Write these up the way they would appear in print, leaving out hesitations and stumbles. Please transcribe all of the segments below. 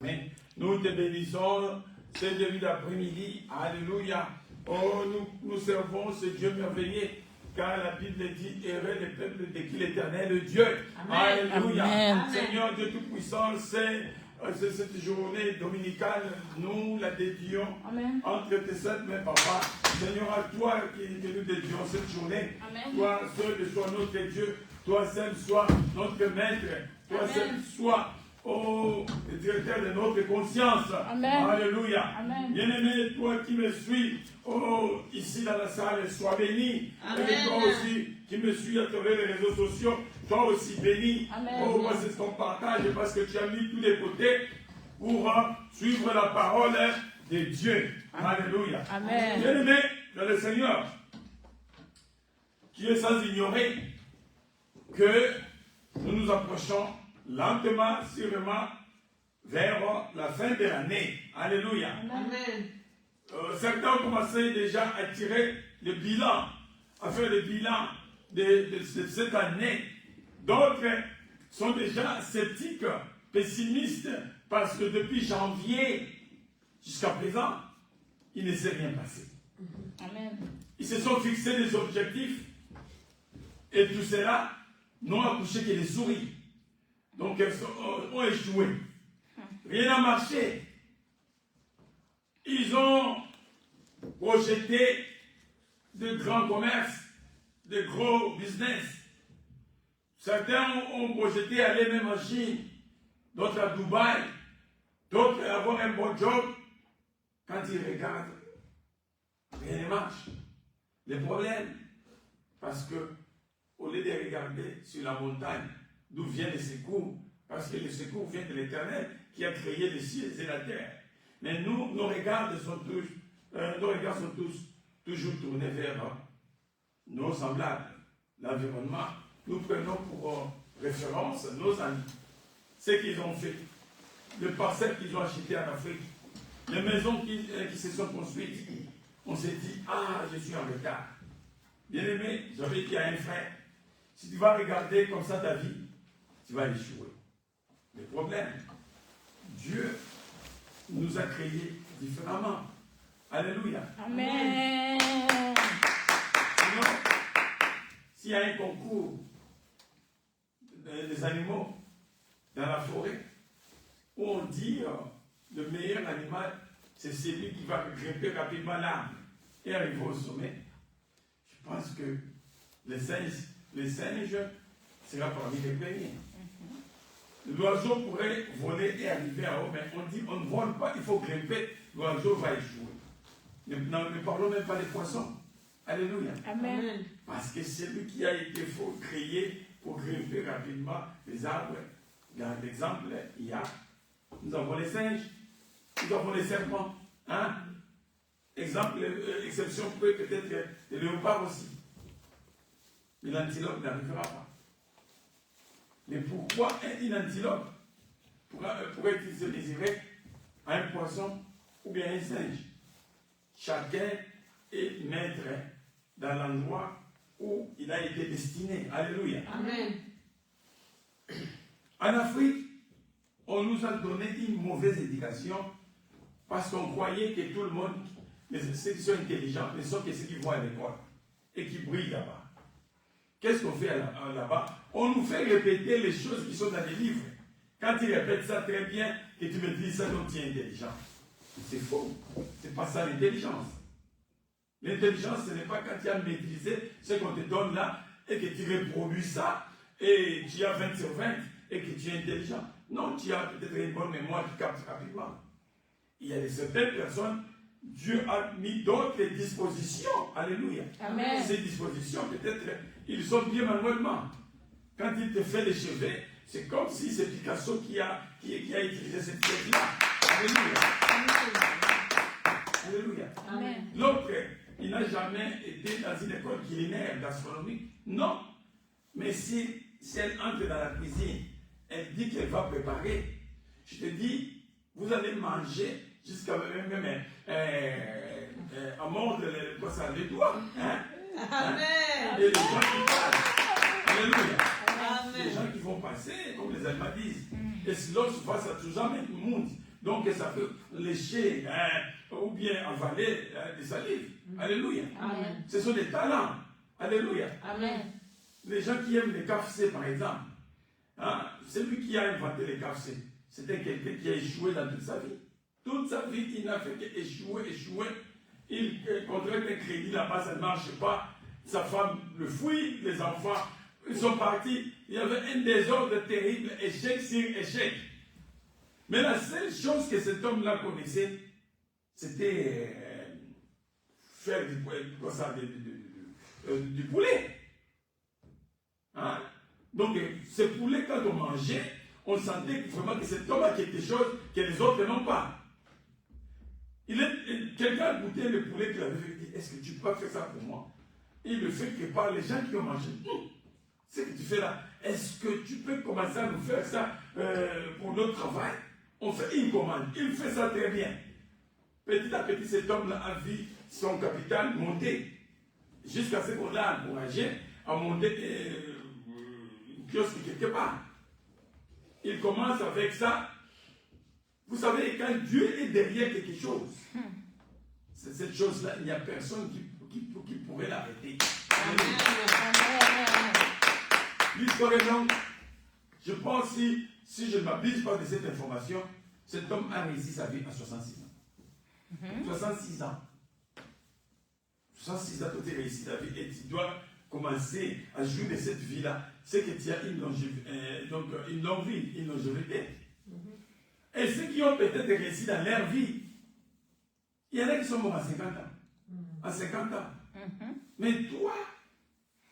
Amen. Nous te bénissons ce début d'après-midi. Alléluia. Oh, nous servons ce Dieu merveilleux, car la Bible dit, heureux le peuple de qui l'Éternel Dieu. Amen. Alléluia. Amen. Seigneur Dieu Tout-Puissant, c'est cette journée dominicale, nous la dédions entre tes sept mains, Papa. Seigneur, à toi que nous dédions cette journée. Amen. Toi seul sois notre Dieu. Toi seul sois notre maître. Toi seul sois le directeur de notre conscience. Amen. Alléluia. Amen. Bien-aimé, toi qui me suis ici dans la salle, sois béni. Amen. Et toi aussi qui me suis à travers les réseaux sociaux, toi aussi béni. Amen. Moi c'est ton partage parce que tu as mis tous les côtés pour suivre la parole de Dieu. Alléluia. Amen. Bien-aimé dans le Seigneur, qui est sans ignorer que nous nous approchons lentement, sûrement, vers la fin de l'année. Alléluia. Amen. Certains ont commencé déjà à tirer le bilan, à faire le bilan de cette année. D'autres sont déjà sceptiques, pessimistes, parce que depuis janvier jusqu'à présent, il ne s'est rien passé. Amen. Ils se sont fixés des objectifs et tout cela n'ont accouché que les souris. Donc elles ont échoué. Rien n'a marché. Ils ont projeté de grands commerces, de gros business. Certains ont projeté aller même en Chine, d'autres à Dubaï, d'autres avoir un bon job. Quand ils regardent, rien ne marche. Le problème, parce que au lieu de regarder sur la montagne, d'où vient le secours, parce que le secours vient de l'Éternel qui a créé les cieux et la terre. Mais nous, nos regards sont tous toujours tournés vers nos semblables, l'environnement. Nous prenons pour référence nos amis, ce qu'ils ont fait, les parcelles qu'ils ont achetées en Afrique, les maisons qui se sont construites. On s'est dit, ah, je suis en retard. Bien-aimé, j'avais dit à un frère, si tu vas regarder comme ça ta vie, tu vas échouer. Le problème, Dieu nous a créés différemment. Alléluia. Amen. Sinon, s'il y a un concours des animaux dans la forêt, où on dit le meilleur animal, c'est celui qui va grimper rapidement l'arbre et arriver au sommet. Je pense que les singes sera parmi les premiers. L'oiseau pourrait voler et arriver en haut, mais on dit on ne vole pas, il faut grimper, l'oiseau va échouer. Ne parlons même pas des poissons. Alléluia. Amen. Parce que c'est lui qui a été créé pour grimper rapidement les arbres. Dans l'exemple, nous avons les singes, nous avons les serpents. Hein? Exception peut-être le léopard aussi. Mais l'antilope n'arrivera pas. Mais pourquoi une antilope pourrait-il se désirer à un poisson ou bien un singe? Chacun est maître dans l'endroit où il a été destiné. Alléluia. Amen. En Afrique, on nous a donné une mauvaise éducation parce qu'on croyait que tout le monde, ceux qui sont intelligents, ne sont que ceux qui vont à l'école et qui brillent là-bas. Qu'est-ce qu'on fait là-bas? On nous fait répéter les choses qui sont dans les livres. Quand tu répètes ça très bien et tu me dis ça, donc tu es intelligent. C'est faux. C'est pas ça l'intelligence. L'intelligence, ce n'est pas quand tu as maîtrisé ce qu'on te donne là et que tu reproduis ça et tu as 20 sur 20 et que tu es intelligent. Non, tu as peut-être une bonne mémoire qui capte rapidement. Il y a certaines personnes, Dieu a mis d'autres dispositions. Alléluia. Amen. Ces dispositions, peut-être, ils sont bien manuellement. Quand il te fait les cheveux, c'est comme si c'est Picasso qui a utilisé cette pièce-là. Alléluia. Alléluia. Amen. L'autre, il n'a jamais été dans une école culinaire, gastronomique. Non. Mais si elle entre dans la cuisine, elle dit qu'elle va préparer. Je te dis, vous allez manger jusqu'à même à mordre les doigts. Hein? Amen. Et les gens qui parlent. Alléluia. Amen. Les gens qui vont passer, comme les Allemands disent, es los was zusammen im Mund. Donc ça peut lécher ou bien avaler des salives. Alléluia. Amen. Ce sont des talents. Alléluia. Amen. Les gens qui aiment les KFC, par exemple, hein, c'est lui qui a inventé les KFC. C'était quelqu'un qui a échoué dans toute sa vie. Toute sa vie, il n'a fait qu'échouer. Il contracte un crédit là-bas, ça ne marche pas. Sa femme le fuit, les enfants, ils sont partis. Il y avait un désordre terrible, échec sur échec. Mais la seule chose que cet homme-là connaissait, c'était faire du poulet. Hein? Donc, ce poulet, quand on mangeait, on sentait vraiment que cet homme a quelque chose que les autres n'ont pas. Quelqu'un a goûté le poulet qu'il avait fait, il dit, est-ce que tu peux faire ça pour moi? Il le fait que par les gens qui ont mangé. Ce que tu fais là, est-ce que tu peux commencer à nous faire ça pour notre travail? On fait une commande, il fait ça très bien. Petit à petit, cet homme-là a vu son capital monter. Jusqu'à ce qu'on l'a encouragé à monter une kiosque quelque part. Il commence avec ça. Vous savez, quand Dieu est derrière quelque chose, c'est cette chose-là, il n'y a personne qui pourrait l'arrêter. L'histoire est longue. Je pense, si je ne m'abuse pas de cette information, cet homme a réussi sa vie à 66 ans. 66 ans. 66 ans, tu as réussi ta vie et tu dois commencer à jouir de cette vie-là. C'est que tu as une longue vie, une longévité. Et ceux qui ont peut-être réussi dans leur vie, il y en a qui sont morts à 50 ans. À 50 ans. Mais toi,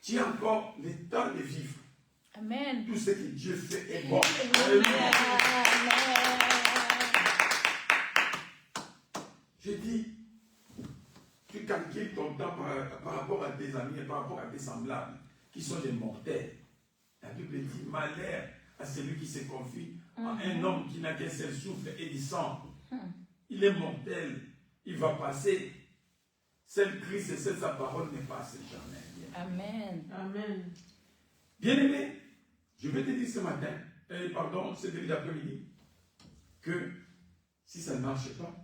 tu as encore le temps de vivre. Amen. Tout ce que Dieu fait est bon. Amen. Je dis, tu calcules ton temps par rapport à tes amis et par rapport à tes semblables, qui sont des mortels. La Bible dit, malheur à celui qui se confie à un homme qui n'a qu'un seul souffle et du sang. Il est mortel, il va passer. Seul Christ et seule sa parole ne passe jamais. Amen. Amen. Bien-aimé, je vais te dire ce matin, ce début d'après-midi, que si ça ne marche pas,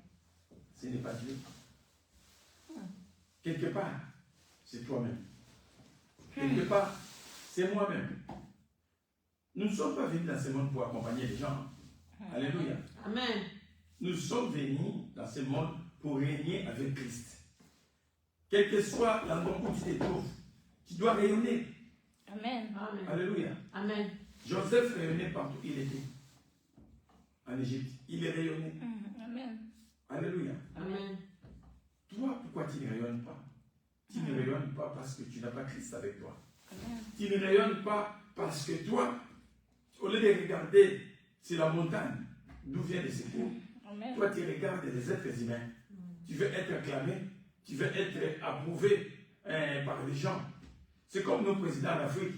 ce n'est pas Dieu. Quelque part, c'est toi-même. Quelque part, c'est moi-même. Nous ne sommes pas venus dans ce monde pour accompagner les gens. Alléluia. Amen. Nous sommes venus dans ce monde pour régner avec Christ. Quel que soit l'endroit où tu te trouves, tu dois rayonner. Amen. Amen. Alléluia. Amen. Joseph rayonnait partout où il était. En Égypte. Il est rayonné. Amen. Alléluia. Amen. Toi, pourquoi tu ne rayonnes pas? Tu ne rayonnes pas parce que tu n'as pas Christ avec toi. Amen. Tu ne rayonnes pas parce que toi, au lieu de regarder sur la montagne d'où vient le secours, Amen. toi tu regardes les êtres humains. Tu veux être acclamé, tu veux être approuvé par les gens. C'est comme nos présidents en Afrique.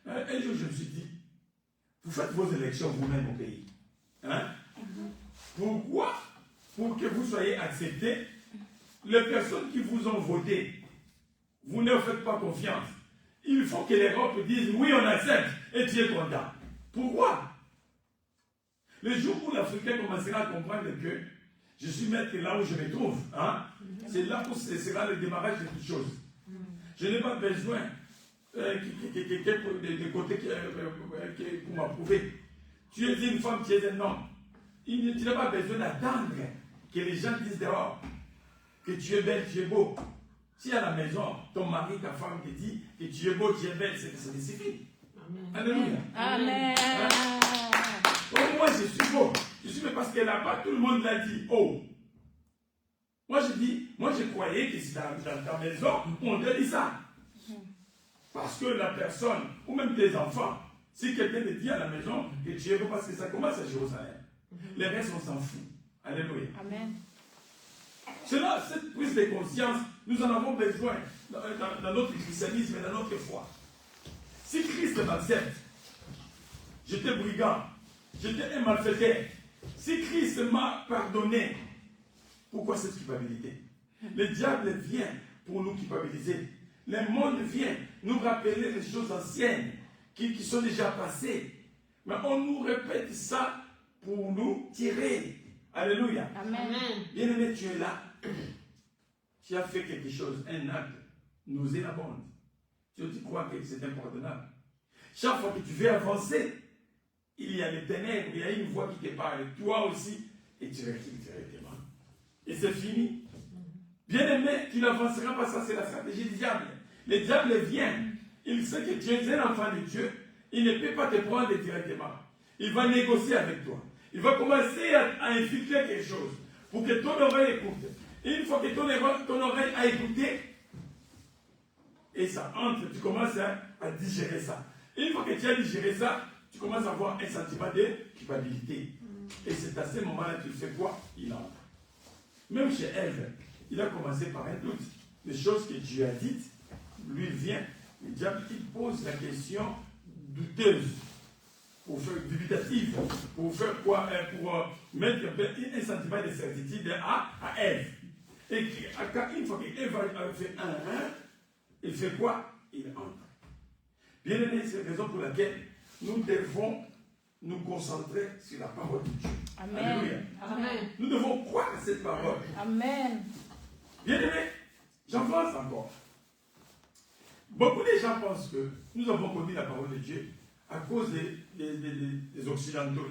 Un jour, je me suis dit, vous faites vos élections vous-même au pays. Hein? Pourquoi? Pour que vous soyez acceptés, les personnes qui vous ont voté, vous ne faites pas confiance. Il faut que l'Europe dise, oui, on accepte, et tu es content. Pourquoi? Le jour où l'Africain commencera à comprendre que je suis maître là où je me trouve, hein, c'est là où ce sera le démarrage de toutes choses. Je n'ai pas besoin de côté pour m'approuver. Tu es une femme, tu es un homme. Tu n'as pas besoin d'attendre que les gens disent dehors que tu es belle, tu es beau. Si à la maison, ton mari, ta femme te dit que tu es beau, tu es belle, c'est que ça te suffit. Alléluia. Amen. Oh, moi, je suis beau. Je suis beau parce que là-bas, tout le monde l'a dit. Oh. Moi, je croyais que c'est dans ta maison, on te dit ça. Parce que la personne, ou même tes enfants, si quelqu'un te dit à la maison que tu es beau, parce que ça commence à Jérusalem, les restes, on s'en fout. Alléluia. Amen. Cela, cette prise de conscience, nous en avons besoin dans notre christianisme et dans notre foi. Si Christ m'accepte, j'étais brigand, j'étais un malfaiteur. Si Christ m'a pardonné, pourquoi cette culpabilité? Le diable vient pour nous culpabiliser. Le monde vient nous rappeler les choses anciennes qui sont déjà passées. Mais on nous répète ça pour nous tirer Alléluia. Amen. Bien-aimé, tu es là. Tu as fait quelque chose, un acte nauséabond. Tu crois que c'est impardonnable. Chaque fois que tu veux avancer, il y a les ténèbres, il y a une voix qui te parle, toi aussi, et tu recules directement. Et c'est fini. Bien-aimé, tu n'avanceras pas, ça c'est la stratégie du diable. Le diable vient, il sait que tu es un enfant de Dieu, il ne peut pas te prendre directement. Il va négocier avec toi. Il va commencer à infiltrer quelque chose pour que ton oreille écoute. Et une fois que ton oreille a écouté, et ça entre, tu commences à digérer ça. Et une fois que tu as digéré ça, tu commences à avoir un sentiment de culpabilité. Et c'est à ce moment-là que tu fais quoi? Il entre. Même chez Ève, il a commencé par un doute. Les choses que Dieu a dites, lui il vient, le diable il pose la question douteuse, pour faire dubitative, pour faire quoi? Pour mettre un sentiment de certitude à Ève. Et une fois qu'Ève a fait un, il fait quoi? Il entre. Bien aimé, c'est la raison pour laquelle nous devons nous concentrer sur la parole de Dieu. Amen. Alléluia. Amen. Nous devons croire à cette parole. Amen. Bien aimé, j'avance encore. Beaucoup de gens pensent que nous avons connu la parole de Dieu à cause des Occidentaux,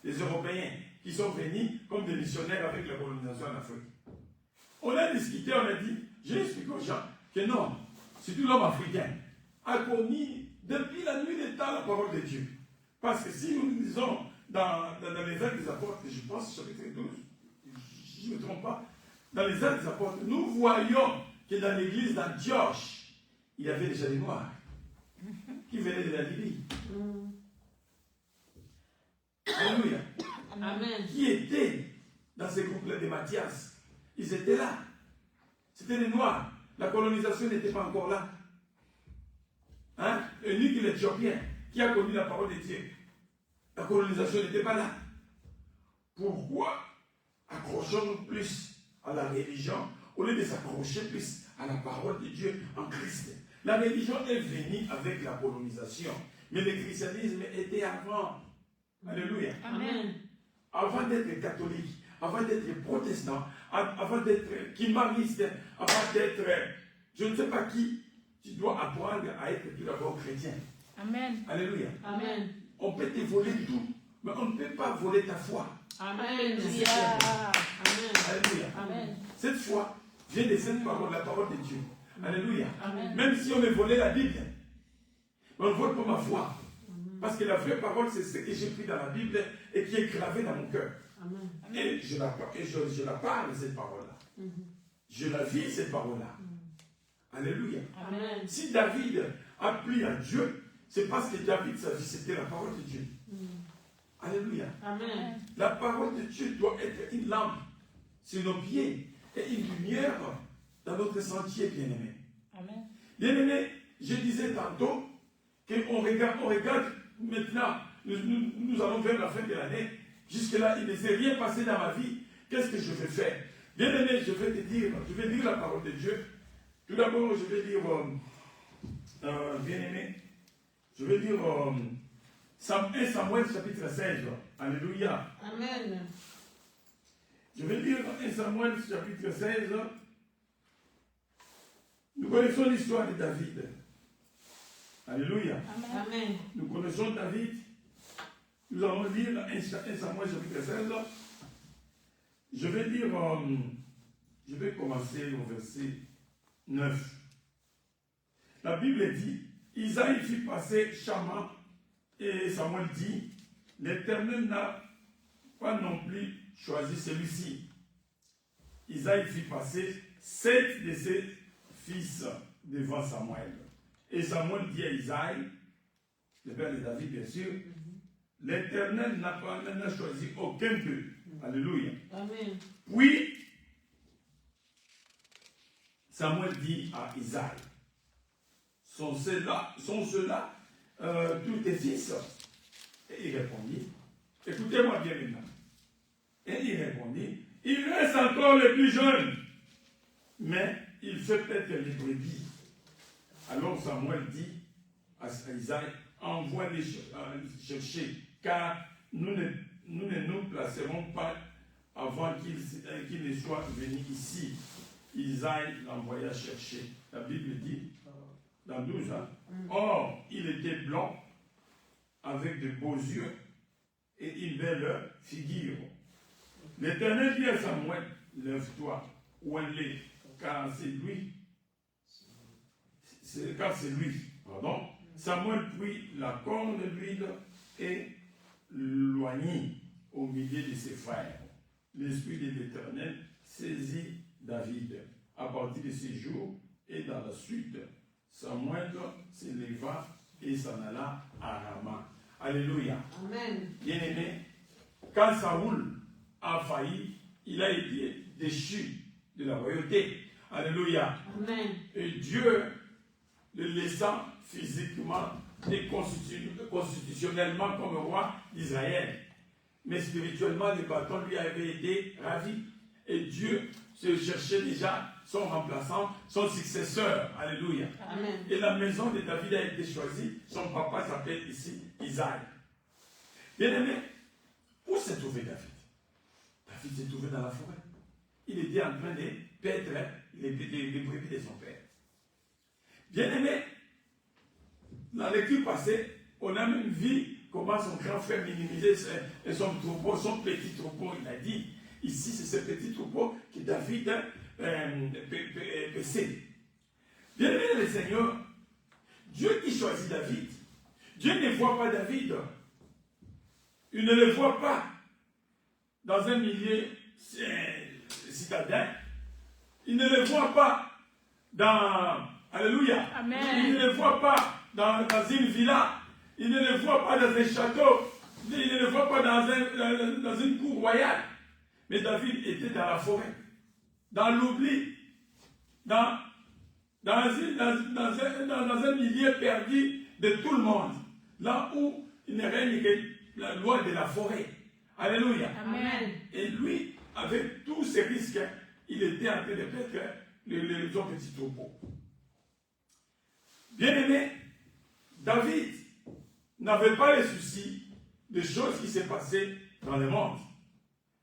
les Européens qui sont venus comme des missionnaires avec la colonisation en Afrique. On a discuté, on a dit, j'ai expliqué aux gens que non, surtout l'homme africain, a connu depuis la nuit des temps la parole de Dieu. Parce que si nous lisons dans les Actes des Apôtres, je pense chapitre 12, je ne me trompe pas, dans les Actes des Apôtres, nous voyons que dans l'église d'Antioche, il y avait déjà des Noirs qui venaient de la Libye. Alléluia. Amen. Qui étaient dans ces groupes-là de Matthias. Ils étaient là. C'était les Noirs. La colonisation n'était pas encore là. Hein? Unique l'Éthiopien qui a connu la parole de Dieu. La colonisation n'était pas là. Pourquoi accrochons-nous plus à la religion au lieu de s'accrocher plus à la parole de Dieu en Christ? La religion est venue avec la colonisation, mais le christianisme était avant. Alléluia. Amen. Avant d'être catholique, avant d'être protestant, avant d'être kimariste, avant d'être je ne sais pas qui, tu dois apprendre à être tout d'abord chrétien. Amen. Alléluia. Amen. On peut te voler tout, mais on ne peut pas voler ta foi. Amen. Alléluia. Amen. Cette foi vient de cette parole, la parole de Dieu. Alléluia. Amen. Même si on me volait la Bible, on ne vole pas ma foi. Parce que la vraie parole, c'est ce que j'ai pris dans la Bible et qui est gravé dans mon cœur. Amen. Et je la parle, cette parole-là. Je la vis, cette parole-là. Alléluia. Amen. Si David a pris à Dieu, c'est parce que David, sa vie, c'était la parole de Dieu. Alléluia. Amen. La parole de Dieu doit être une lampe sur nos pieds et une lumière dans notre sentier, bien-aimé. Amen. Bien-aimé, je disais tantôt qu'on regarde maintenant, nous allons vers la fin de l'année. Jusque-là, il ne s'est rien passé dans ma vie. Qu'est-ce que je vais faire? Bien-aimé, je vais te dire, je vais dire la parole de Dieu. Tout d'abord, je vais dire, bien-aimé, je vais dire 1 Samuel chapitre 16. Alléluia. Amen. Je vais lire 1 Samuel chapitre 16. Nous connaissons l'histoire de David. Alléluia. Amen. Nous connaissons David. Nous allons lire 1 Samuel chapitre 16. Je vais lire, je vais commencer au verset 9. La Bible dit, Isaïe fit passer Chama et Samuel dit, l'Éternel n'a pas non plus choisi celui-ci. Isaïe fit passer 7 de ses fils devant Samuel. Et Samuel dit à Isaïe, le père de David bien sûr, l'Éternel n'a choisi aucun d'eux. Alléluia. Amen. Puis, Samuel dit à Isaïe, sont ceux-là tous tes fils? Et il répondit, écoutez-moi bien maintenant. Et il répondit, il reste encore le plus jeune, mais il fait peut-être les brebis. Alors Samuel dit à Isaïe, envoie-les chercher, car nous ne nous placerons pas avant qu'il ne soit venu ici, Isaïe l'envoya chercher. La Bible dit, dans 12, hein, or, il était blanc, avec de beaux yeux et une belle figure. L'Éternel dit à Samuel, lève-toi, ouin-les, car c'est lui. Car c'est lui. Pardon. Samuel prit la corne d'huile et l'oignit au milieu de ses frères. L'Esprit de l'Éternel saisit David. À partir de ce jour et dans la suite, Samuel s'éleva et s'en alla à Rama. Alléluia. Amen. Bien-aimé, quand Saoul a failli, il a été déchu de la royauté. Alléluia. Amen. Et Dieu le laissant physiquement et constitutionnellement comme roi d'Israël. Mais spirituellement, le bâton lui avait été ravi. Et Dieu se cherchait déjà son remplaçant, son successeur. Alléluia. Amen. Et la maison de David a été choisie. Son papa s'appelle ici Isaïe. Bien-aimé, où s'est trouvé David? David s'est trouvé dans la forêt. Il était en train de paître les brebis de son père. Bien-aimé, dans l'équipe passée, on a même vu comment son grand frère minimisait son troupeau, son petit troupeau. Il a dit, ici c'est ce petit troupeau que David paissait. Bien-aimé le Seigneur, Dieu qui choisit David, Dieu ne voit pas David. Il ne le voit pas dans un milieu citadin. Il ne le voit pas dans... Alléluia. Amen. Il ne le voit pas dans une villa. Il ne le voit pas dans un château. Il ne le voit pas dans une cour royale. Mais David était dans la forêt, dans l'oubli, dans un milieu perdu de tout le monde. Là où il ne règne que la loi de la forêt. Alléluia. Amen. Et lui, avec tous ces risques, il était en train de mettre son petit troupeau. Bien-aimé, David n'avait pas les soucis des choses qui s'est passées dans le monde.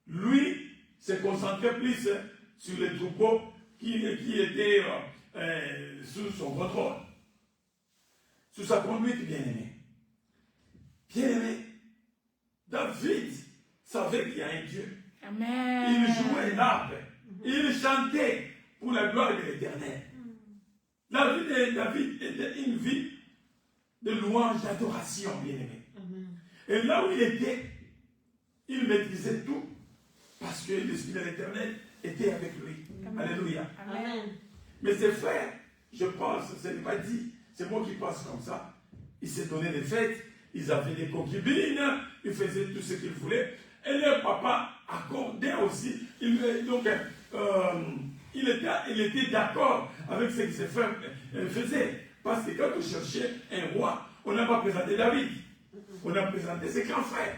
Lui se concentrait plus sur les troupeaux qui étaient sous son contrôle, sous sa conduite, bien-aimé. Bien-aimé, David savait qu'il y a un Dieu. Amen. Il jouait l'harpe, il chantait pour la gloire de l'Éternel. La vie de David était une vie de louange, d'adoration, bien-aimé. Et là où il était, il maîtrisait tout parce que l'Esprit de l'Éternel était avec lui. Amen. Alléluia. Amen. Mais ses frères, je pense, ce n'est pas dit, c'est moi qui pense comme ça. Ils s'est donné des fêtes, ils avaient des concubines, ils faisaient tout ce qu'ils voulaient. Et leur papa accordait aussi. Il était d'accord avec ce que ses frères faisaient. Parce que quand on cherchait un roi, on n'a pas présenté David. On a présenté ses grands frères.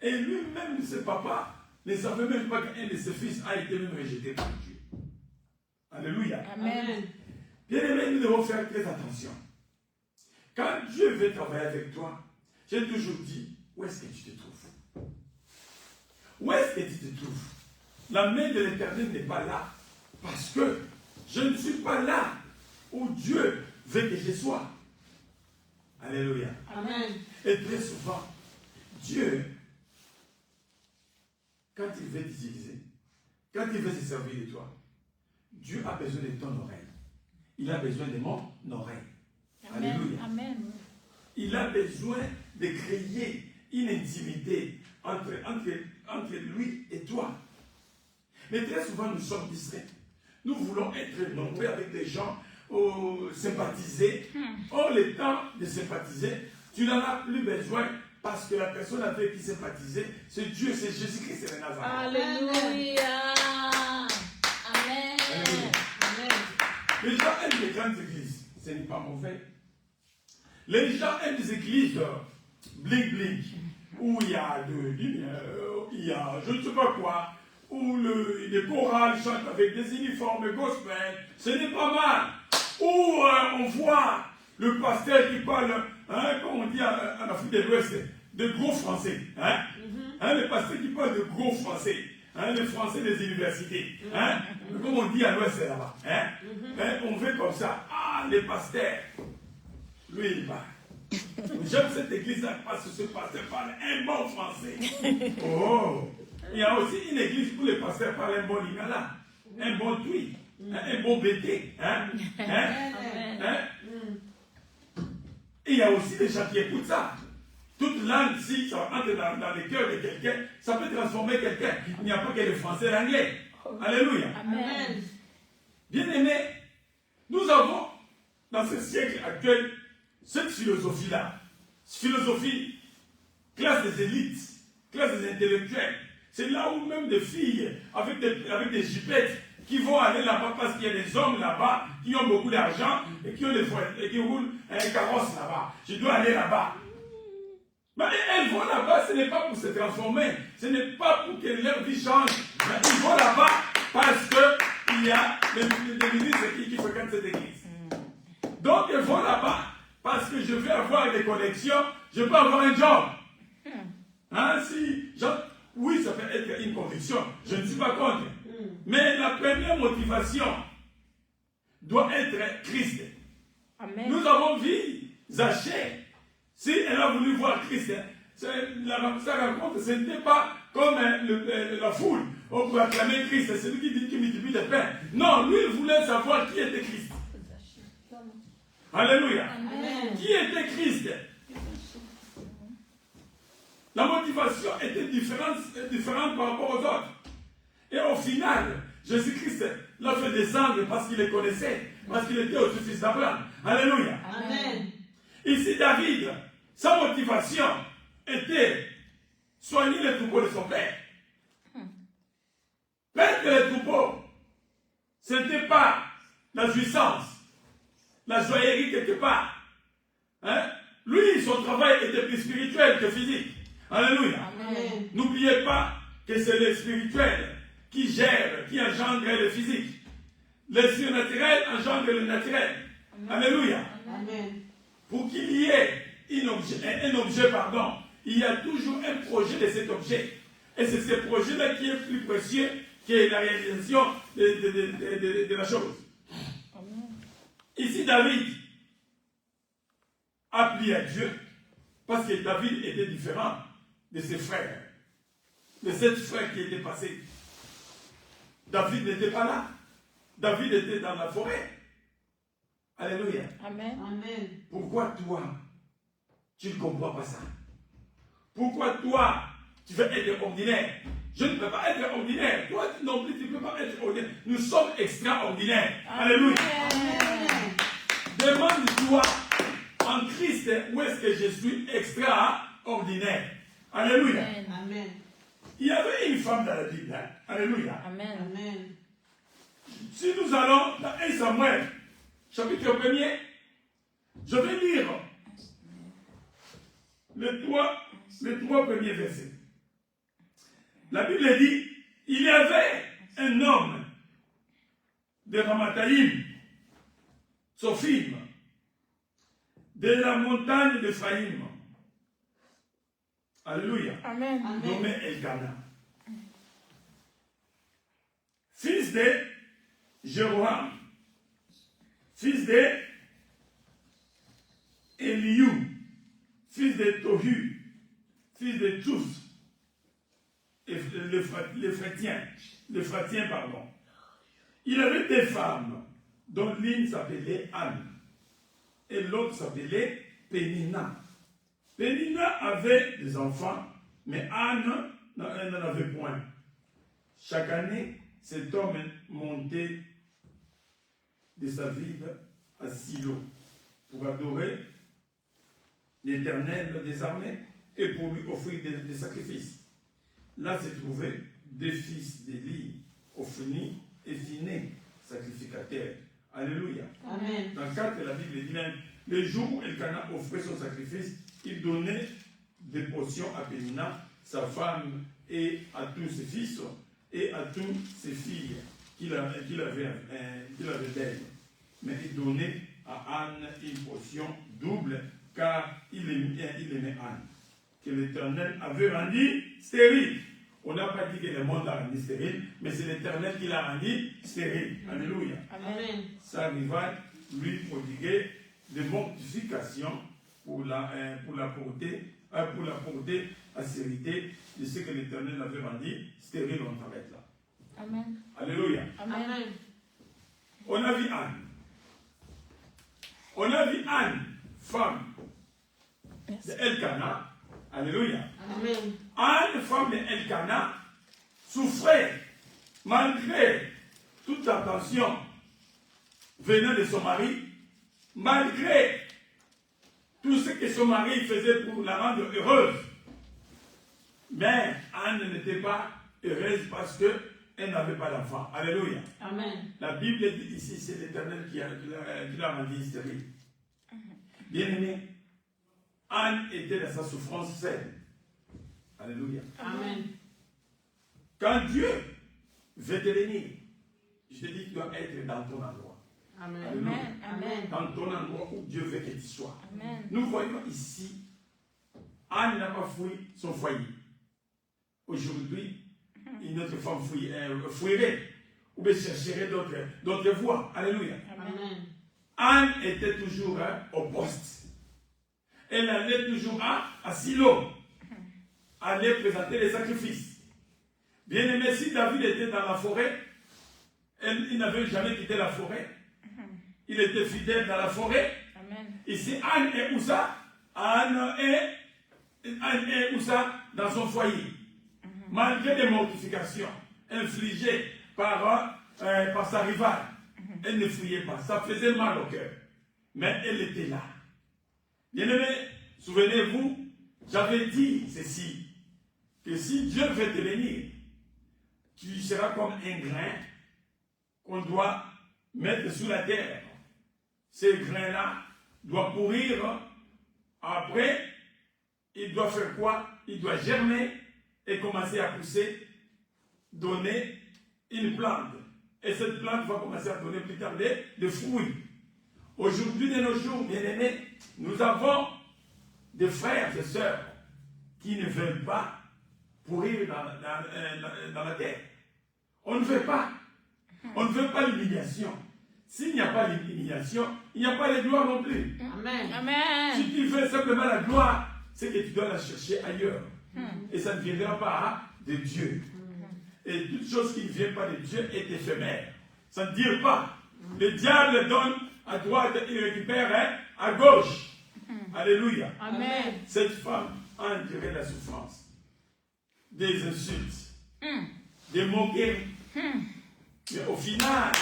Et lui-même, ses papas, ne savait même pas qu'un de ses fils a été même rejeté par Dieu. Alléluia. Amen. Bien-aimés, nous devons faire très attention. Quand Dieu veut travailler avec toi, j'ai toujours dit, où est-ce que tu te trouves? Où est-ce que tu te trouves? La main de l'Éternel n'est pas là. Parce que je ne suis pas là où Dieu veut que je sois. Alléluia. Amen. Et très souvent, Dieu, quand il veut t'utiliser, quand il veut se servir de toi, Dieu a besoin de ton oreille. Il a besoin de mon oreille. Amen. Alléluia. Amen. Il a besoin de créer une intimité entre lui et toi. Mais très souvent, nous sommes distraits. Nous voulons être nombreux avec des gens sympathiser. Or, le temps de sympathiser, tu n'en as plus besoin parce que la personne avec qui sympathiser, c'est Dieu, c'est Jésus-Christ, c'est le Nazareth. Alléluia. Amen. Alléluia. Amen. Les gens aiment les grandes églises. Ce n'est pas mauvais. Les gens aiment les églises bling-bling, où il y a de lumière, il y a je ne sais pas quoi, où les chorales chantent avec des uniformes gospel. Ce n'est pas mal. Où on voit le pasteur qui parle, comme on dit en Afrique de l'Ouest, de gros français. Le pasteur qui parle de gros français. hein, les Français des universités. Hein, comme on dit à l'Ouest là-bas. Hein, hein, on fait comme ça. Ah, les pasteurs. Lui, il parle. J'aime cette église-là parce que ce pasteur parle un bon français. Oh! Il y a aussi une église où les pasteurs parlent un bon lingala, un bon tui, un bon bété. Hein? Hein? Hein? Et il y a aussi des gens qui écoutent ça. Toute langue, si ça entre dans le cœur de quelqu'un, ça peut transformer quelqu'un. Il n'y a pas que le français et l'anglais. Alléluia. Amen. Bien-aimés, nous avons dans ce siècle actuel cette philosophie-là. Philosophie, classe des élites, classe des intellectuels. C'est là où même des filles avec des jipettes qui vont aller là-bas parce qu'il y a des hommes là-bas qui ont beaucoup d'argent et qui roulent un carrosse là-bas. Je dois aller là-bas. Mais elles vont là-bas, ce n'est pas pour se transformer, ce n'est pas pour que leur vie change. Mais ils vont là-bas parce qu'il y a des ministres qui fréquentent cette église. Donc ils vont là-bas parce que je veux avoir des connexions, je peux avoir un job. Hein, oui, ça peut être une conviction, je ne suis pas contre. Mais la première motivation doit être Christ. Amen. Nous avons vu Zachée. Si elle a voulu voir Christ, sa rencontre, ce n'était pas comme la foule. On peut acclamer Christ, c'est lui qui multiplie les pains. Non, lui, il voulait savoir qui était Christ. Alléluia. Amen. Qui était Christ? La motivation était différente par rapport aux autres. Et au final, Jésus-Christ l'a fait descendre parce qu'il les connaissait, parce qu'il était aussi fils d'Abraham. Alléluia. Amen. Ici, David, sa motivation était soigner les troupeaux de son père. Perdre les troupeaux, ce n'était pas la jouissance, la joaillerie quelque part. Hein? Lui, son travail était plus spirituel que physique. Alléluia. Amen. N'oubliez pas que c'est le spirituel qui gère, qui engendre le physique. Le surnaturel engendre le naturel. Alléluia. Amen. Pour qu'il y ait un objet, il y a toujours un projet de cet objet. Et c'est ce projet-là qui est plus précieux que la réalisation de la chose. Amen. Ici, David a prié à Dieu parce que David était différent de ses frères, de sept frères qui étaient passés. David n'était pas là. David était dans la forêt. Alléluia. Amen. Amen. Pourquoi toi, tu ne comprends pas ça? Pourquoi toi, tu veux être ordinaire? Je ne peux pas être ordinaire. Toi non plus, tu ne peux pas être ordinaire. Nous sommes extraordinaires. Alléluia. Amen. Demande-toi en Christ où est-ce que je suis extraordinaire. Alléluia. Amen. Amen. Il y avait une femme dans la Bible. Hein? Alléluia. Amen. Amen. Si nous allons dans 1 Samuel, chapitre 1er, je vais lire les trois premiers versets. La Bible dit, il y avait un homme de Ramathaïm, Sophim, de la montagne d'Ephraïm. Alléluia. Amen. Nommé Elkana. Fils de Jéroham. Fils de Eliou. Fils de Tohu. Fils de Tous. L'Ephratien, pardon. Il avait des femmes, dont l'une s'appelait Anne et l'autre s'appelait Pénina. Pénina avait des enfants, mais Anne n'en avait point. Chaque année, cet homme montait de sa ville à Silo pour adorer l'Éternel des armées et pour lui offrir des sacrifices. Là se trouvaient deux fils d'Élie, Ophni et Phiné, sacrificateurs. Alléluia. Amen. Dans 4, la Bible dit même, le jour où Elkana offrait son sacrifice, il donnait des portions à Pénina, sa femme, et à tous ses fils, et à toutes ses filles qu'il avait d'elle. Mais il donnait à Anne une portion double, car il aimait Anne, que l'Éternel avait rendu stérile. On n'a pas dit que le monde l'a rendu stérile, mais c'est l'Éternel qui l'a rendu stérile. Alléluia. Amen. Ça va lui prodiguer des mortifications pour la pureté, la sérénité de ce que l'Éternel avait rendu stérile. On s'arrête là. Amen. Alléluia. Amen. On a vu Anne. On a vu Anne, femme de Elkana. Alléluia. Amen. Anne, femme de Elkana, souffrait malgré toute l'attention venant de son mari, malgré tout ce que son mari faisait pour la rendre heureuse. Mais Anne n'était pas heureuse parce qu'elle n'avait pas d'enfant. Alléluia. Amen. La Bible dit ici, c'est l'Éternel qui l'a rendu stérile. Bien-aimé, Anne était dans sa souffrance saine. Alléluia. Amen. Quand Dieu veut te bénir, je te dis que tu dois être dans ton endroit. Amen. Alléluia. Amen. Dans ton endroit où Dieu veut que tu sois. Amen. Nous voyons ici, Anne n'a pas fui son foyer. Aujourd'hui, une autre femme fuirait ou bien chercherait d'autres voies. Alléluia. Amen. Anne était toujours au poste. Elle allait toujours à Silo, aller présenter les sacrifices. Bien aimé, si David était dans la forêt, il n'avait jamais quitté la forêt. Il était fidèle dans la forêt. Amen. Ici, Anne est où ça? Anne est où ça? Dans son foyer. Malgré des mortifications infligées par sa rivale, elle ne fuyait pas. Ça faisait mal au cœur. Mais elle était là. Bien-aimé, souvenez-vous, j'avais dit ceci, que si Dieu veut te bénir, tu seras comme un grain qu'on doit mettre sous la terre. Ce grain-là doit pourrir. Après, il doit faire quoi? Il doit germer et commencer à pousser, donner une plante. Et cette plante va commencer à donner plus tard des fruits. Aujourd'hui, de nos jours, bien-aimés, nous avons des frères et sœurs qui ne veulent pas pourrir dans la terre. On ne veut pas. On ne veut pas l'humiliation. S'il n'y a pas l'humiliation, il n'y a pas de gloire non plus. Amen. Amen. Si tu veux simplement la gloire, c'est que tu dois la chercher ailleurs. Et ça ne viendra pas de Dieu. Et toute chose qui ne vient pas de Dieu est éphémère. Ça ne dit pas. Le diable donne à droite, il récupère à gauche. Alléluia. Amen. Cette femme a enduré la souffrance, des insultes, des moqueries. Mais au final,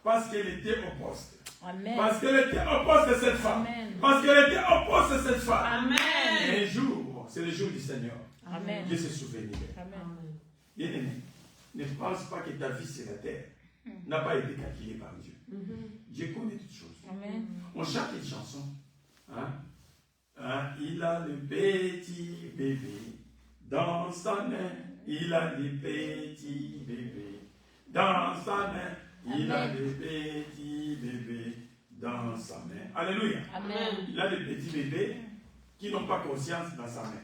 parce qu'elle était au poste. Amen. Parce qu'elle était au poste de cette femme. Amen. Parce qu'elle était au poste de cette femme. Amen. Et un jour, c'est le jour du Seigneur. Amen. Dieu s'est souvenu d'elle. Amen. Bien-aimé, ne pense pas que ta vie sur la terre n'a pas été calculée par Dieu. Dieu connaît toutes choses. Amen. On chante une chanson. Il a le petit bébé dans sa main. Il a le petit bébé dans sa main. Il a le petit bébé dans sa main. Alléluia. Amen. Il a des petits bébés qui n'ont pas conscience dans sa main.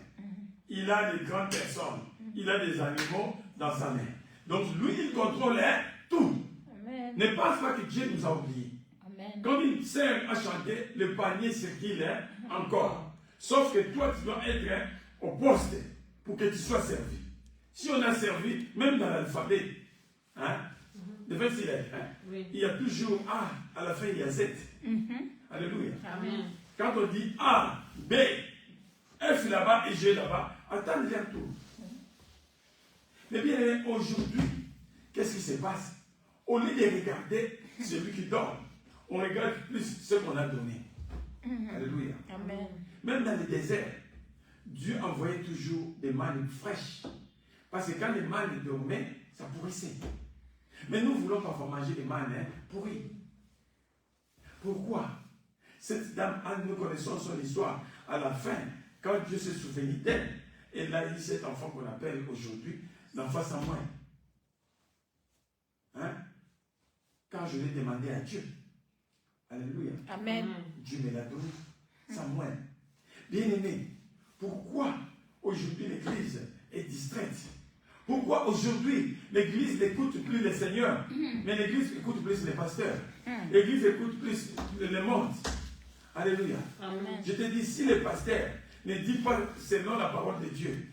Il a des grandes personnes. Il a des animaux dans sa main. Donc lui, il contrôle tout. Amen. Ne pense pas que Dieu nous a oubliés. Amen. Comme une sœur a chanté, le panier circule encore. Sauf que toi, tu dois être au poste pour que tu sois servi. Si on a servi, même dans l'alphabet, de 26 lettres, il y a toujours A, à la fin il y a Z. Alléluia. Amen. Quand on dit A, B, F là-bas et G là-bas, attends vers tout. Mais bien, aujourd'hui, qu'est-ce qui se passe? Au lieu de regarder celui qui donne, on regarde plus ce qu'on a donné. Alléluia. Amen. Même dans le désert, Dieu envoyait toujours des mannes fraîches. Parce que quand les mannes dormaient, ça pourrissait. Mais nous ne voulons pas manger des mannes pourries. Pourquoi? Cette dame, nous connaissons son histoire. À la fin, quand Dieu s'est souvenu d'elle, elle a eu cet enfant qu'on appelle aujourd'hui l'enfant Samuel. Quand je l'ai demandé à Dieu, alléluia, Amen. Dieu me l'a donné. Samuel. Bien aimé, pourquoi aujourd'hui l'Église est distraite? Pourquoi aujourd'hui l'Église n'écoute plus le Seigneur, mais l'Église écoute plus les pasteurs? L'Église écoute plus le monde. Alléluia. Amen. Je te dis, si le pasteur ne dit pas selon la parole de Dieu,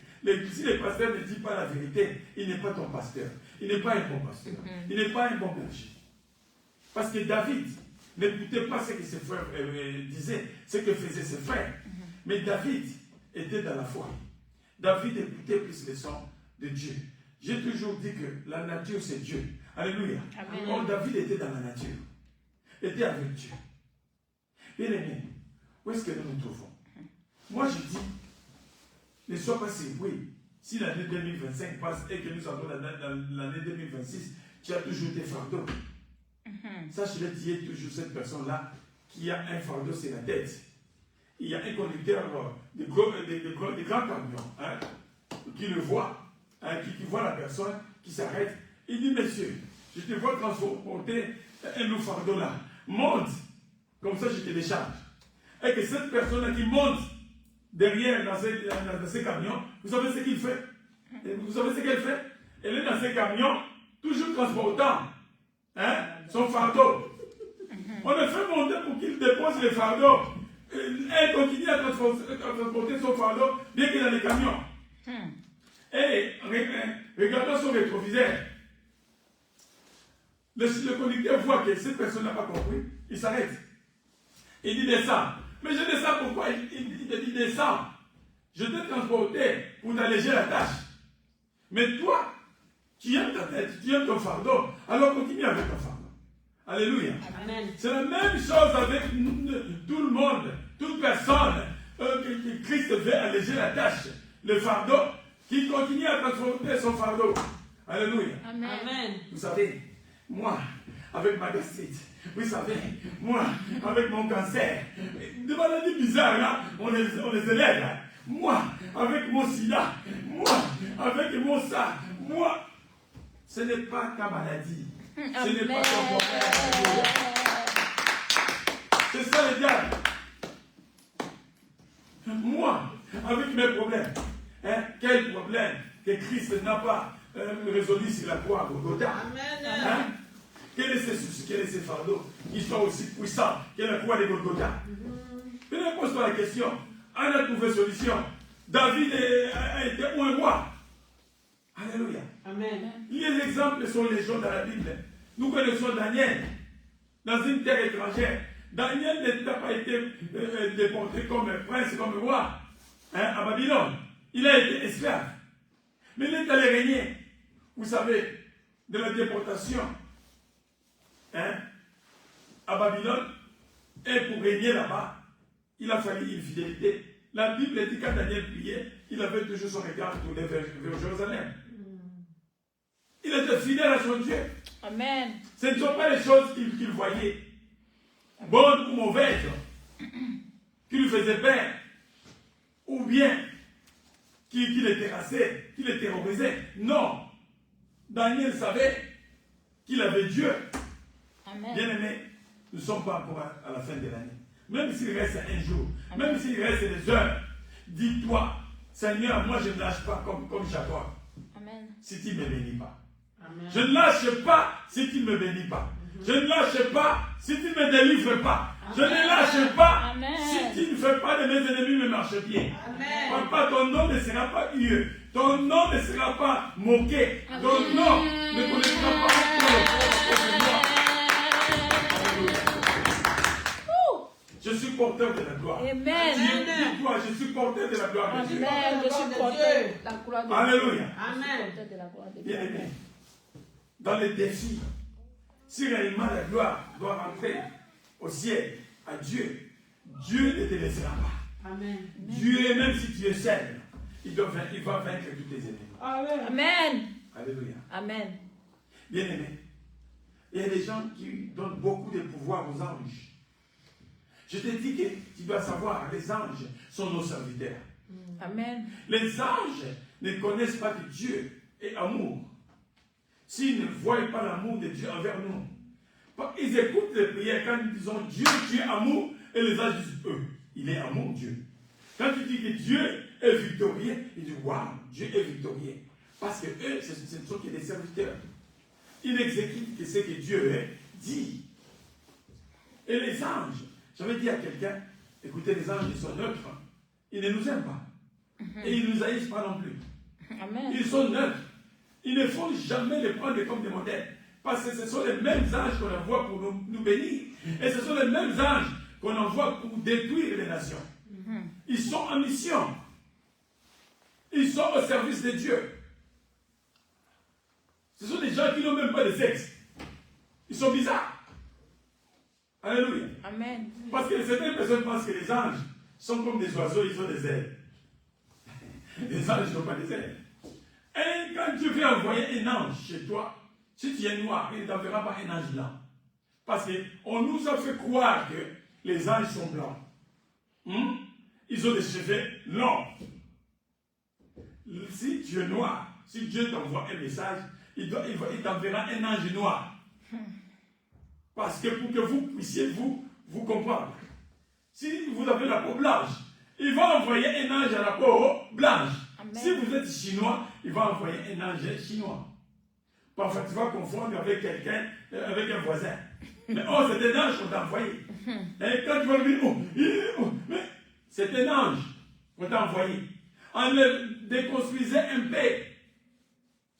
si le pasteur ne dit pas la vérité, il n'est pas ton pasteur. Il n'est pas un bon pasteur. Il n'est pas un bon berger. Parce que David n'écoutait pas ce que ses frères disaient, ce que faisaient ses frères. Mais David était dans la foi. David écoutait plus les sons de Dieu. J'ai toujours dit que la nature, c'est Dieu. Alléluia. Amen. Or, David était dans la nature. Était avec Dieu. Bien aimé, où est-ce que nous nous trouvons? Moi, je dis, ne sois pas surpris. Si l'année 2025 passe et que nous avons l'année 2026, tu as toujours des fardeaux. Sache-le, tu es toujours cette personne-là qui a un fardeau sur la tête. Il y a un conducteur de grands camions hein, qui le voit, hein, qui voit la personne qui s'arrête. Il dit, monsieur, je te vois transporter un lourd fardeau là. Monte, comme ça je te décharge. Et que cette personne-là qui monte derrière dans ces camions, vous savez ce qu'il fait? Et vous savez ce qu'elle fait? Elle est dans ces camions, toujours transportant hein, son fardeau. On le fait monter pour qu'il dépose les fardeaux. Elle continue à transporter son fardeau, bien qu'il est dans les camions. Et regardant son rétroviseur, le conducteur voit que cette personne n'a pas compris, il s'arrête. Il dit descends. Mais je descends pourquoi? Il te dit descends. Je t'ai transporté pour t'alléger la tâche. Mais toi, tu aimes ta tête, tu aimes ton fardeau, alors continue avec ton fardeau. Alléluia. Amen. C'est la même chose avec tout le monde, toute personne que Christ veut alléger la tâche, le fardeau, qui continue à transporter son fardeau. Alléluia. Amen. Vous savez, moi, avec ma gastrite, vous savez, moi, avec mon cancer, des maladies bizarres, là, on les élève. Là. Moi, avec mon sida, moi, avec mon sang, moi, ce n'est pas ta maladie. Ce n'est pas ton problème. C'est ça le diable. Moi, avec mes problèmes, hein, quel problème que Christ n'a pas résolu sur la croix à Golgotha? Hein? Quel est ce souci, quel est ce fardeau qui soit aussi puissant que la croix de Golgotha? Mais pose-toi la question. On a trouvé solution. David a été un roi. Alléluia. Amen. Les exemples sont les gens dans la Bible. Nous connaissons Daniel dans une terre étrangère. Daniel n'a pas été déporté comme prince, comme roi hein, à Babylone. Il a été esclave. Mais il est allé régner. Vous savez, de la déportation hein, à Babylone. Et pour régner là-bas, il a fallu une fidélité. La Bible dit que quand Daniel priait, il avait toujours son regard tourné vers Jérusalem. Il était fidèle à son Dieu. Amen. Ce ne sont pas les choses qu'il voyait, bonnes ou mauvaises, qui lui faisaient peur, ou bien qui le terrassaient, qui le terrorisaient. Non. Daniel savait qu'il avait Dieu. Amen. Bien aimé, nous ne sommes pas encore à la fin de l'année. Même s'il reste un jour, Amen. même s'il reste des heures, dis-toi, Seigneur, moi je ne lâche pas comme Jacob, Amen. si tu ne me bénis pas. Amen. Je ne lâche pas si tu ne me bénis pas. Je ne lâche pas si tu ne me délivres pas. Je ne lâche pas Amen. si tu ne fais pas de mes ennemis me marche-pied. Amen. Papa, ton nom ne sera pas hué. Ton nom ne sera pas moqué. Ton nom ne connaîtra pas Je suis porteur de la gloire. Amen. Dis-toi, je suis porteur de la gloire de Dieu. Amen. Je suis porteur de la gloire de Dieu. Alléluia. Amen. Porteur de la gloire de Dieu. Bien aimé, dans les défis, si réellement la gloire doit rentrer au ciel à Dieu, Dieu ne te laissera pas. Amen. Dieu, même si tu es seul, il va vaincre tous tes ennemis. Amen. Alléluia. Amen. Bien aimé, il y a des gens qui donnent beaucoup de pouvoir aux anges. Je te dis que tu dois savoir, les anges sont nos serviteurs. Amen. Les anges ne connaissent pas que Dieu est amour. S'ils ne voient pas l'amour de Dieu envers nous, ils écoutent les prières quand nous disons Dieu, tu es amour, et les anges disent il est amour, Dieu. Quand tu dis que Dieu est victorieux, il dit, waouh, Dieu est victorieux. Parce que eux, ce ne sont que des serviteurs. Ils exécutent ce que Dieu dit. Et les anges, j'avais dit à quelqu'un, écoutez, les anges, ils sont neutres. Ils ne nous aiment pas. Et ils ne nous haïssent pas non plus. Amen. Ils sont neutres. Il ne faut jamais les prendre comme des modèles. Parce que ce sont les mêmes anges qu'on envoie pour nous bénir. Et ce sont les mêmes anges qu'on envoie pour détruire les nations. Ils sont en mission. Ils sont au service de Dieu. Ce sont des gens qui n'ont même pas de sexe. Ils sont bizarres. Alléluia. Amen. Parce que certaines personnes pensent que les anges sont comme des oiseaux, ils ont des ailes. Les anges n'ont pas des ailes. Et quand Dieu veut envoyer un ange chez toi, si tu es noir, il ne t'enverra pas un ange blanc. Parce qu'on nous a fait croire que les anges sont blancs. Ils ont des cheveux longs. Si tu es noir, si Dieu t'envoie un message, il t'enverra un ange noir. Parce que pour que vous puissiez vous comprendre. Si vous avez la peau blanche, il va envoyer un ange à la peau blanche. Amen. Si vous êtes chinois, il va envoyer un ange chinois. Parfois, tu vas confondre avec quelqu'un, avec un voisin. Mais oh, c'est un ange qu'on t'a envoyé. Et quand tu vas lui dire, mais c'est un ange qu'on t'a envoyé. On le déconstruisait un peu.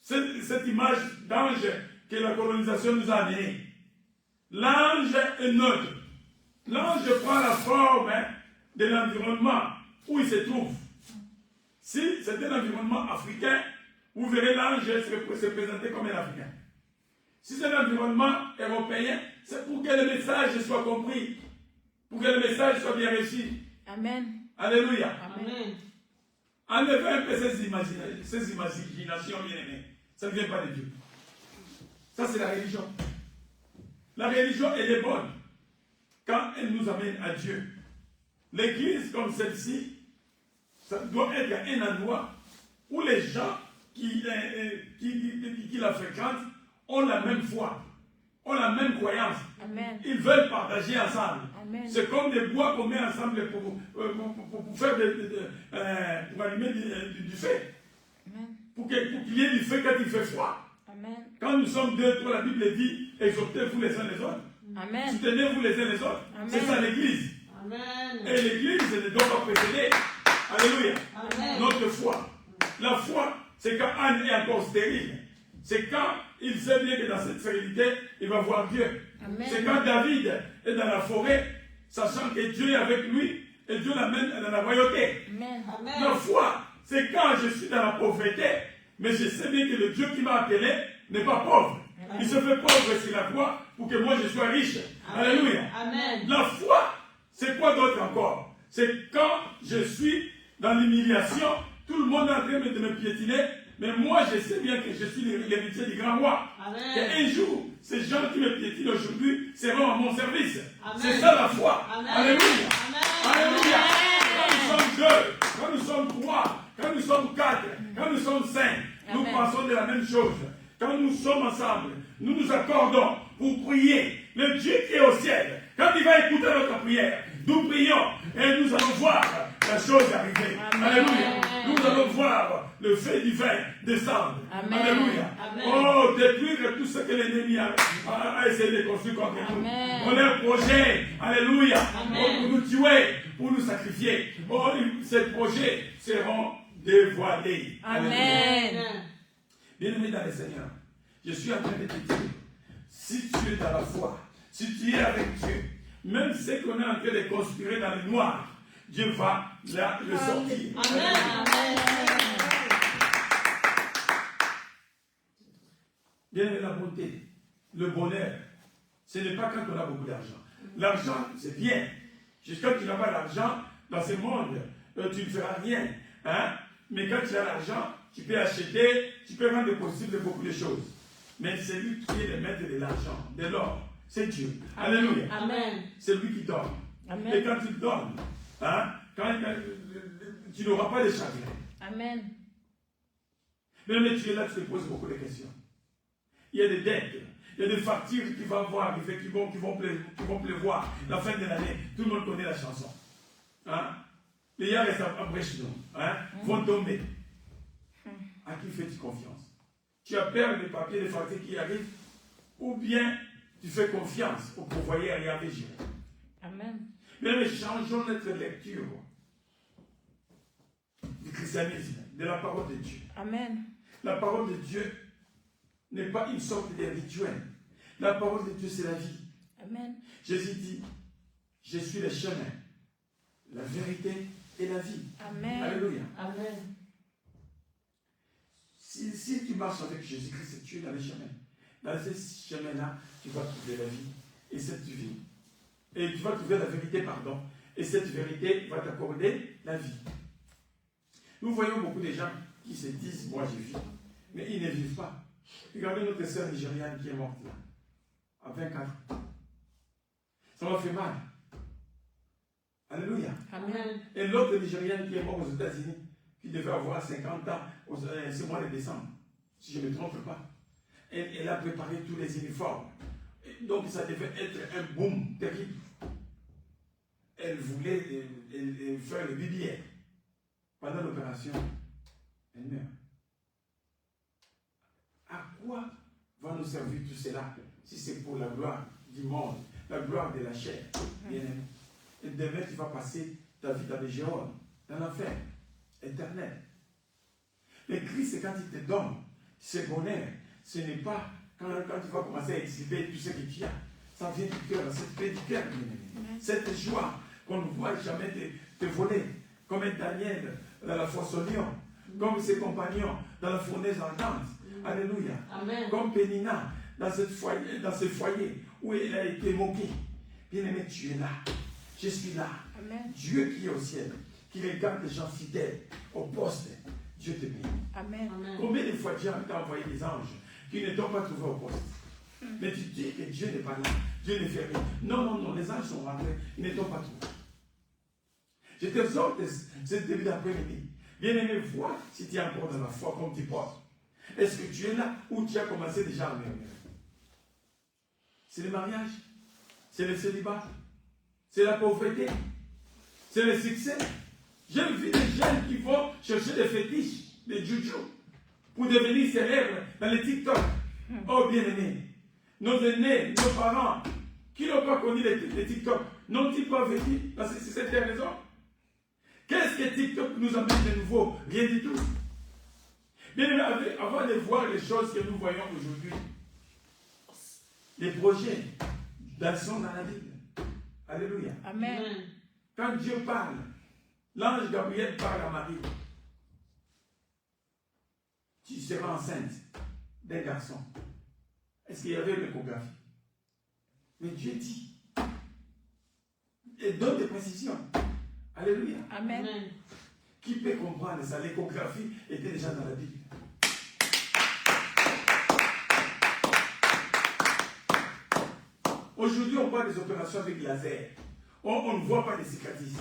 Cette image d'ange que la colonisation nous a amenée. L'ange est neutre. L'ange prend la forme de l'environnement où il se trouve. Si c'est un environnement africain, vous verrez l'ange se présenter comme un Africain. Si c'est un environnement européen, c'est pour que le message soit compris, pour que le message soit bien réussi. Amen. Alléluia. Amen. Enlevez un peu ces imaginations bien-aimées. Ça ne vient pas de Dieu. Ça, c'est la religion. La religion, elle est bonne quand elle nous amène à Dieu. L'église comme celle-ci, ça doit être un endroit où les gens qui la fréquentent ont la même foi, ont la même croyance. Amen. Ils veulent partager ensemble. Amen. C'est comme des bois qu'on met ensemble pour faire pour allumer du feu. Amen. Pour qu'il y ait du feu quand il fait froid. Amen. Quand nous sommes deux, la Bible dit, exhortez-vous les uns les autres. Amen. Soutenez-vous les uns les autres. C'est ça l'église. Amen. Et l'église ne doit pas précéder. Alléluia. Amen. Notre foi. La foi, c'est quand Anne est encore stérile. C'est quand il sait bien que dans cette stérilité, il va voir Dieu. Amen. C'est quand David est dans la forêt, sachant que Dieu est avec lui, et Dieu l'amène dans la royauté. Amen. La foi, c'est quand je suis dans la pauvreté, mais je sais bien que le Dieu qui m'a appelé n'est pas pauvre. Amen. Il se fait pauvre sur la croix pour que moi je sois riche. Amen. Alléluia. Amen. La foi, c'est quoi d'autre encore? C'est quand je suis dans l'humiliation, tout le monde est en train de me piétiner, mais moi je sais bien que je suis l'héritier du grand roi. Et un jour, ces gens qui me piétinent aujourd'hui seront à mon service. C'est ça la foi. Amen. Alléluia. Amen. Alléluia. Quand nous sommes deux, quand nous sommes trois, quand nous sommes quatre, quand nous sommes cinq, nous pensons de la même chose. Quand nous sommes ensemble, nous nous accordons pour prier. Le Dieu qui est au ciel, quand il va écouter notre prière, nous prions et nous allons voir la chose arriver. Amen. Alléluia. Nous allons voir le feu divin descendre. Amen. Alléluia. Amen. Oh, détruire tout ce que l'ennemi a essayé de construire contre nous. On a un projet. Alléluia. Oh, pour nous tuer, pour nous sacrifier. Oh, ces projets seront dévoilés. Amen. Bien-aimé dans le Seigneur, je suis en train de te dire, si tu es dans la foi, si tu es avec Dieu, même ce qu'on est en train de conspirer dans le noir, Dieu va le sortir. Amen. Amen. Bien-aimé, la beauté, le bonheur, ce n'est pas quand on a beaucoup d'argent. L'argent, c'est bien. Jusqu'à quand tu n'as pas d'argent, dans ce monde, tu ne feras rien. Hein? Mais quand tu as l'argent, tu peux acheter, tu peux rendre possible beaucoup de choses. Mais c'est lui qui est le maître de l'argent, de l'or. C'est Dieu. Amen. Alléluia. Amen. C'est lui qui donne. Amen. Et quand tu donnes, hein, tu n'auras pas de chagrin. Amen. Mais tu es là, tu te poses beaucoup de questions. Il y a des dettes, il y a des factures qui vont arriver, qui vont pleuvoir la fin de l'année. Tout le monde connaît la chanson. Hein? Les gens restent à brèche, vont tomber. À qui fais-tu confiance? Tu as peur des papiers, des factures qui arrivent, ou bien tu fais confiance au pourvoyeur et à Jésus. Amen. Mais changeons notre lecture du christianisme, de la parole de Dieu. Amen. La parole de Dieu n'est pas une sorte de rituel. La parole de Dieu, c'est la vie. Amen. Jésus dit, je suis le chemin, la vérité et la vie. Amen. Alléluia. Amen. Si tu marches avec Jésus-Christ, tu es dans le chemin. Dans ce chemin-là, tu vas trouver la vie et cette vie. Et tu vas trouver la vérité, pardon. Et cette vérité va t'accorder la vie. Nous voyons beaucoup de gens qui se disent, moi je vis, mais ils ne vivent pas. Regardez notre sœur nigériane qui est morte là, à 24 ans. Ça m'a fait mal. Alléluia. Amen. Et l'autre nigériane qui est morte aux États-Unis, qui devait avoir 50 ans, ce mois de décembre, si je ne me trompe pas. Elle a préparé tous les uniformes. Et donc ça devait être un boom terrible. Elle voulait faire le BBA. Pendant l'opération, elle meurt. À quoi va nous servir tout cela si c'est pour la gloire du monde, la gloire de la chair? Bien-aimé. Et demain, tu vas passer ta vie dans les géodes, dans l'enfer éternel. Mais Christ, quand il te donne ce bonheur, ce n'est pas quand tu vas commencer à exhiber tout ce que tu as. Ça vient du cœur, cette paix du cœur, bien-aimé. Cette joie qu'on ne voit jamais te voler. Comme Daniel dans la fosse au lion, comme ses compagnons dans la fournaise ardente. Alléluia. Amen. Comme Pénina dans ce foyer où elle a été moquée. Bien-aimé, tu es là. Je suis là. Amen. Dieu qui est au ciel, qui regarde les gens fidèles au poste, Dieu te bénit. Amen. Combien de fois Dieu t'a envoyé des anges qui ne t'ont pas trouvé au poste? Mais tu dis que Dieu n'est pas là, Dieu ne fait rien. Non, les anges sont rentrés, ils ne t'ont pas trouvé. Je t'exhorte cette début d'après-midi. Bien-aimé, vois si tu es encore dans la foi comme tu portes. Est-ce que tu es là ou tu as commencé déjà à murmurer? C'est le mariage, c'est le célibat, c'est la pauvreté, c'est le succès. J'ai vu des jeunes qui vont chercher des fétiches, des juju, pour devenir célèbres dans les TikTok. Oh bien-aimé, nos aînés, nos parents, qui n'ont pas connu les TikTok, n'ont-ils pas vécu dans cette raison? Qu'est-ce que TikTok nous amène de nouveau? Rien du tout. Bien aimé, avant de voir les choses que nous voyons aujourd'hui, les projets d'action dans la Bible. Alléluia. Amen. Quand Dieu parle, l'ange Gabriel parle à Marie. Tu seras enceinte d'un garçon. Est-ce qu'il y avait une échographie? Mais Dieu dit. Et donne des précisions. Alléluia. Amen. Qui peut comprendre ça? L'échographie était déjà dans la Bible. Aujourd'hui, on parle des opérations avec laser. On ne voit pas les cicatrices.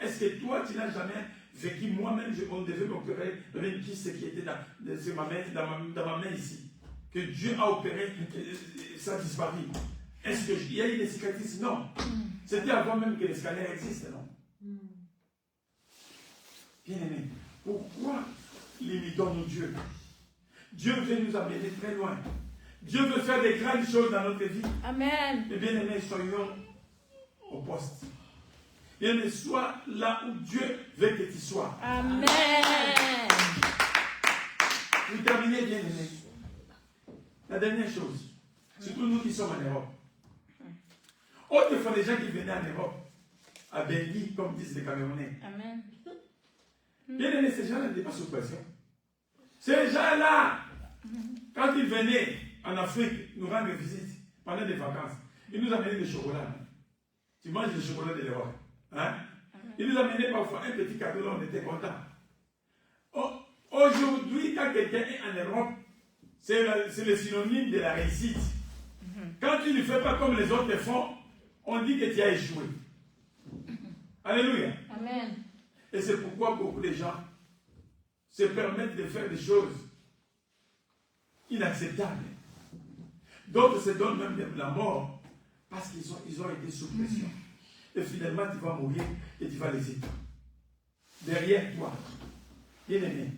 Est-ce que toi, tu n'as jamais vécu? Moi-même, on devait m'opérer avec une kyste qui était dans ma main ici. Que Dieu a opéré, ça a disparu. Est-ce qu'il y a eu des cicatrices? Non. C'était avant même que les scanners existent, non? Bien-aimé, pourquoi limitons-nous Dieu? Dieu veut nous amener très loin. Dieu veut faire des grandes choses dans notre vie. Amen. Et bien-aimé, soyons au poste. Bien-aimé, sois là où Dieu veut que tu sois. Amen. Vous terminez, bien-aimé. La dernière chose, surtout nous qui sommes en Europe. Autrefois, les gens qui venaient en Europe, à Bengui, comme disent les Camerounais. Amen. Bien-aimé, ces gens-là n'étaient pas sous pression. Ces gens-là, quand ils venaient en Afrique nous rendre visite pendant des vacances, ils nous amenaient des chocolats. Tu manges le chocolat de l'Europe. Hein? Ils nous amenaient parfois un petit cadeau, là, on était contents. Aujourd'hui, quand quelqu'un est en Europe, c'est le synonyme de la réussite. Quand tu ne fais pas comme les autres font, on dit que tu as échoué. Alléluia. Amen. Et c'est pourquoi beaucoup de gens se permettent de faire des choses inacceptables. D'autres se donnent même la mort parce qu'ils ont été sous pression. Et finalement, tu vas mourir et tu vas les éteindre. derrière toi. Bien aimé,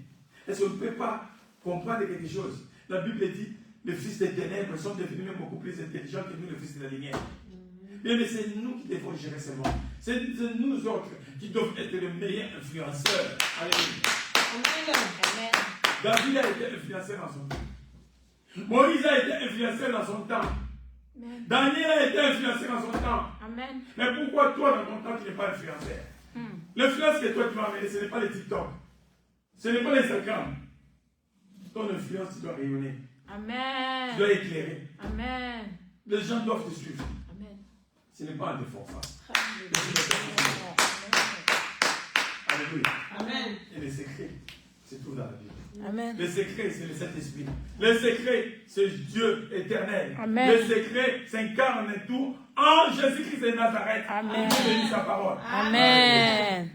est-ce qu'on ne peut pas comprendre quelque chose? La Bible dit, les fils des ténèbres sont devenus même beaucoup plus intelligents que nous, les fils de la lumière. Bien, mais c'est nous qui devons gérer ce monde. C'est nous autres qui devons être les meilleurs influenceurs. Alléluia. Amen. David a été influenceur dans son temps. Moïse a été influenceur dans son temps. Amen. Daniel a été influenceur dans son temps. Amen. Mais pourquoi toi, dans ton temps, tu n'es pas influenceur? L'influence que toi, tu vas amener, ce n'est pas les TikTok. Ce n'est pas les Instagram. Ton influence, tu dois rayonner. Amen. Tu dois éclairer. Amen. Les gens doivent te suivre. Amen. Ce n'est pas un défaut. Alléluia. Alléluia. Amen. Et les secrets, c'est tout dans la Bible. Amen. Le secret, c'est le Saint-Esprit. Le secret, c'est Dieu éternel. Amen. Le secret s'incarne tout en Jésus-Christ de Nazareth. Amen. Dieu bénit sa parole. Amen.